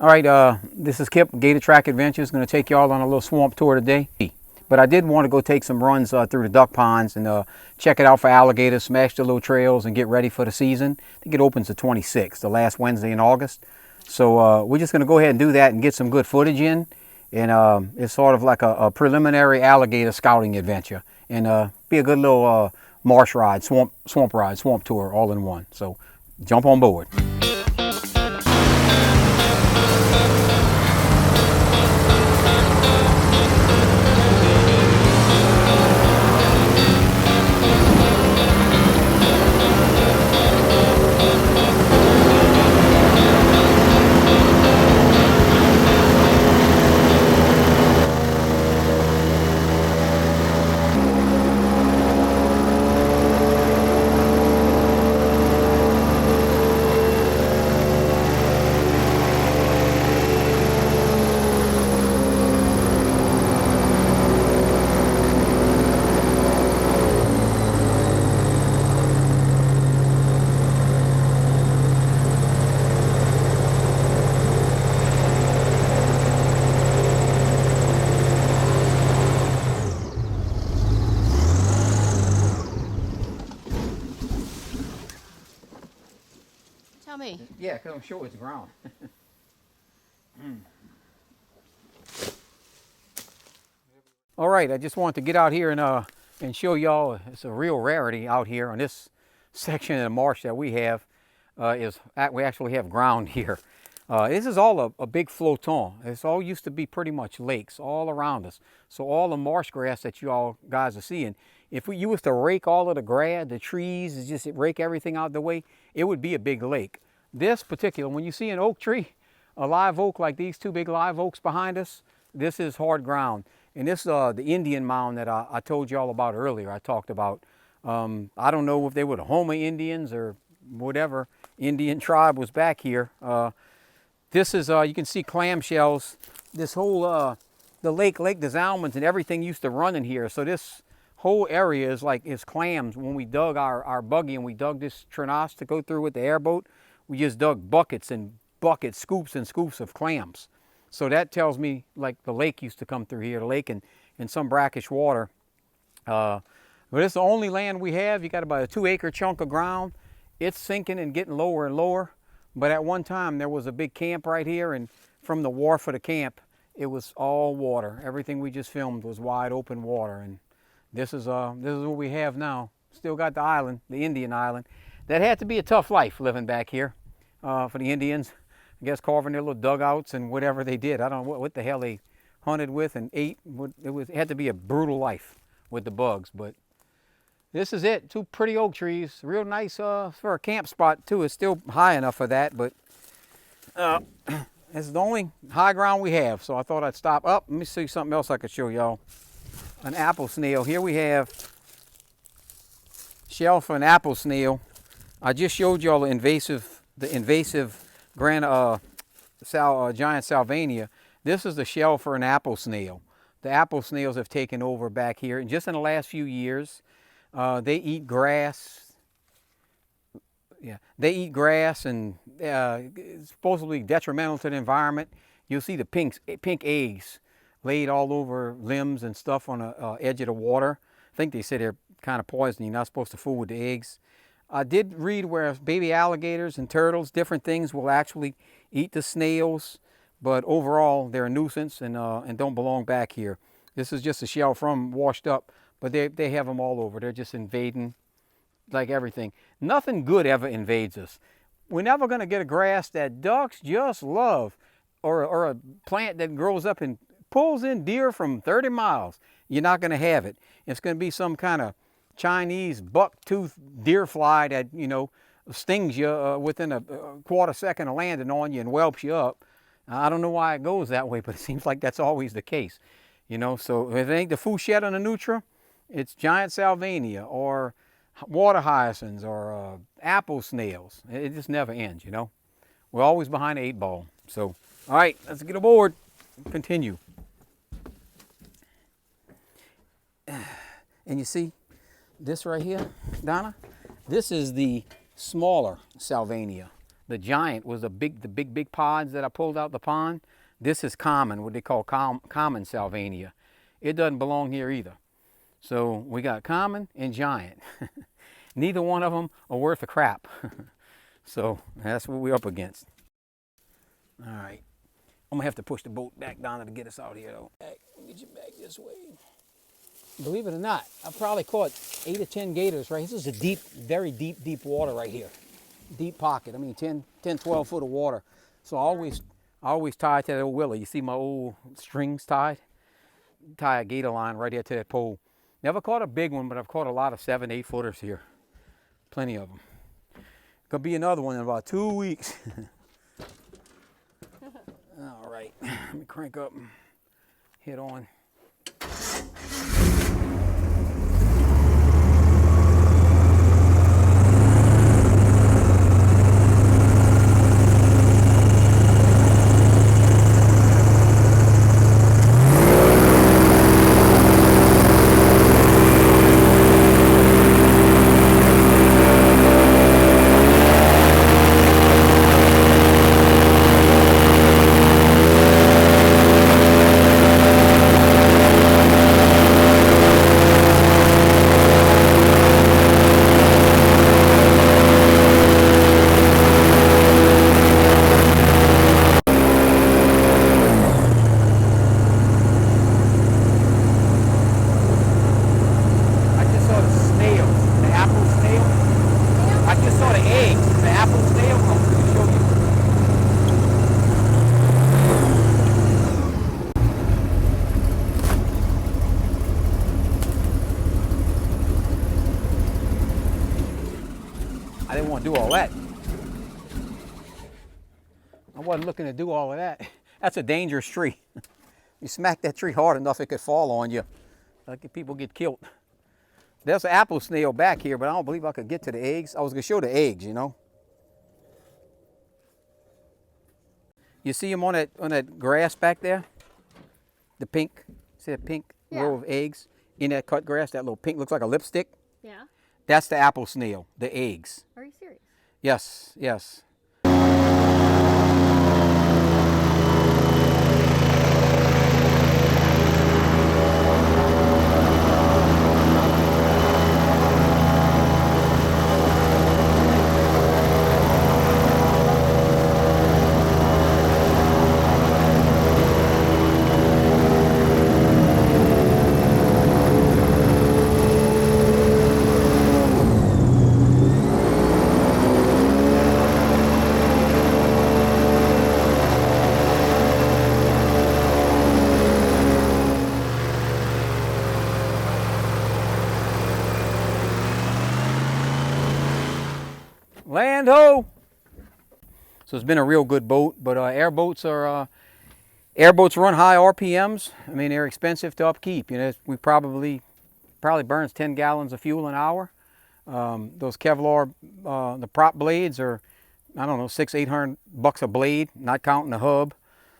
All right, this is Kip, Gator Track Adventures. Going to take y'all on a little swamp tour today. But I did want to go take some runs through the duck ponds and check it out for alligators, smash the little trails, and get ready for the season. I think it opens the 26th, the last Wednesday in August. So we're just going to go ahead and do that and get some good footage in. And it's sort of like a preliminary alligator scouting adventure. And be a good little marsh ride, swamp ride, swamp tour all in one. So jump on board. Tell me. Yeah, because I'm sure it's ground. All right, I just wanted to get out here and show y'all it's a real rarity out here on this section of the marsh that we have. We actually have ground here. This is all a big floton. It's all used to be pretty much lakes all around us. So all the marsh grass that you all guys are seeing, if you was to rake all of the grass, the trees, just rake everything out the way, it would be a big lake. This particular, when you see an oak tree, a live oak like these two big live oaks behind us, this is hard ground. And this is the Indian mound that I told you all about earlier. I talked about, I don't know if they were the Houma Indians or whatever Indian tribe was back here. This is, you can see clamshells. This whole, the lake, the Zalmans and everything used to run in here. So this whole area is clams. When we dug our buggy and we dug this Trenas to go through with the airboat, we just dug buckets and buckets, scoops and scoops of clams. So that tells me like the lake used to come through here, the lake and some brackish water. But it's the only land we have. You got about a 2-acre chunk of ground. It's sinking and getting lower and lower. But at one time there was a big camp right here, and from the wharf of the camp, it was all water. Everything we just filmed was wide open water. And this is what we have now. Still got the island, the Indian island. That had to be a tough life living back here for the Indians. I guess carving their little dugouts and whatever they did. I don't know what the hell they hunted with and ate. It had to be a brutal life with the bugs. But this is it. 2 pretty oak trees. Real nice for a camp spot too. It's still high enough for that, but it's the only high ground we have. So I thought I'd stop. Oh, let me see something else I could show y'all. An apple snail. Here we have shell for an apple snail. I just showed y'all the invasive giant Salvania. This is the shell for an apple snail. The apple snails have taken over back here, and just in the last few years, they eat grass. Yeah, they eat grass, and it's supposedly detrimental to the environment. You'll see the pink eggs laid all over limbs and stuff on the edge of the water. I think they said they're kind of poison. You're not supposed to fool with the eggs. I did read where baby alligators and turtles, different things, will actually eat the snails, but overall they're a nuisance and don't belong back here. This is just a shell from washed up, but they have them all over. They're just invading like everything. Nothing good ever invades us. We're never going to get a grass that ducks just love, or a plant that grows up and pulls in deer from 30 miles. You're not going to have it. It's going to be some kind of Chinese buck-toothed deer fly that, you know, stings you within a quarter second of landing on you and whelps you up. I don't know why it goes that way, but it seems like that's always the case. You know, so if it ain't the Fouchette on the Nutra, it's giant Salvania or water hyacinths or apple snails. It just never ends, you know. We're always behind the 8 ball. So, all right, let's get aboard. Continue. And you see this right here, Donna? This is the smaller Salvania. The giant was the big pods that I pulled out the pond. This is common, what they call common Salvania. It doesn't belong here either. So we got common and giant. Neither one of them are worth a crap. So that's what we're up against. All right. I'm gonna have to push the boat back, Donna, to get us out here though. Let me get you back this way. Believe it or not, I probably caught 8 or 10 gators, right? This is a deep, very deep water right here. Deep pocket. I mean 10, 12 foot of water. So I always tie to that old willow. You see my old strings tied? Tie a gator line right here to that pole. Never caught a big one, but I've caught a lot of 7, 8 footers here. Plenty of them. Gonna be another one in about 2 weeks. All right, let me crank up and hit on. I didn't want to do all that. I wasn't looking to do all of that. That's a dangerous tree. You smack that tree hard enough, it could fall on you. Like people get killed. There's an apple snail back here, but I don't believe I could get to the eggs. I was going to show the eggs, you know. You see them on that grass back there? The pink, see that pink row of eggs in that cut grass? That little pink looks like a lipstick? Yeah. That's the apple snail, the eggs. Are you serious? Yes, yes. Land ho! So it's been a real good boat, but airboats run high RPMs. I mean, they're expensive to upkeep. You know, we probably burns 10 gallons of fuel an hour. Those Kevlar, the prop blades are, I don't know, $600-800 a blade, not counting the hub.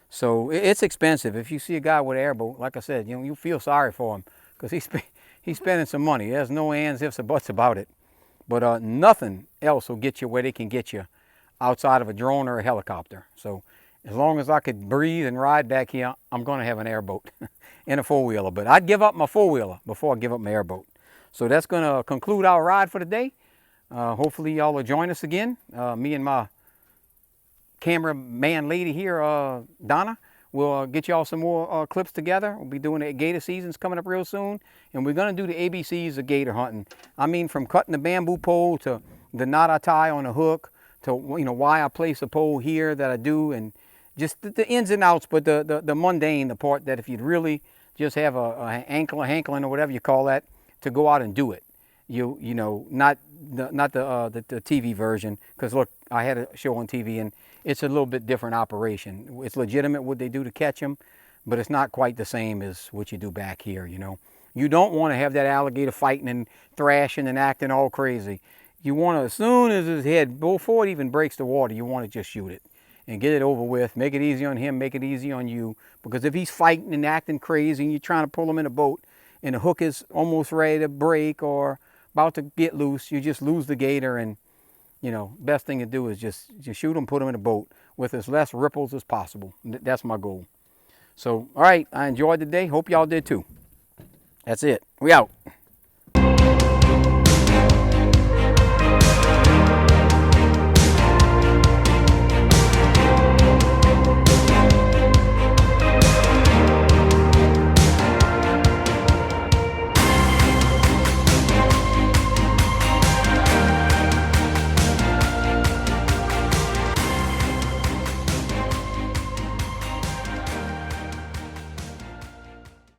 So it's expensive. If you see a guy with an airboat, like I said, you know, you feel sorry for him because he's spending some money. There's no ands, ifs, or buts about it. But nothing else will get you where they can get you outside of a drone or a helicopter. So as long as I could breathe and ride back here, I'm going to have an airboat and a four-wheeler. But I'd give up my four-wheeler before I give up my airboat. So that's going to conclude our ride for the day. Hopefully y'all will join us again. Me and my cameraman lady here, Donna, we'll get y'all some more clips together. We'll be doing the gator seasons coming up real soon. And we're going to do the ABCs of gator hunting. I mean, from cutting the bamboo pole to the knot I tie on a hook to, you know, why I place a pole here that I do, and just the ins and outs, but the mundane, the part that if you'd really just have a hankling or whatever you call that, to go out and do it. You know, not the TV version, because look, I had a show on TV and it's a little bit different operation. It's legitimate what they do to catch them, but it's not quite the same as what you do back here, you know. You don't want to have that alligator fighting and thrashing and acting all crazy. You want to, as soon as his head, before it even breaks the water, you want to just shoot it and get it over with. Make it easy on him, make it easy on you. Because if he's fighting and acting crazy and you're trying to pull him in a boat and the hook is almost ready to break or about to get loose, you just lose the gator and you know, best thing to do is just shoot them, put them in a boat with as less ripples as possible. That's my goal. So, all right, I enjoyed the day. Hope y'all did too. That's it. We out.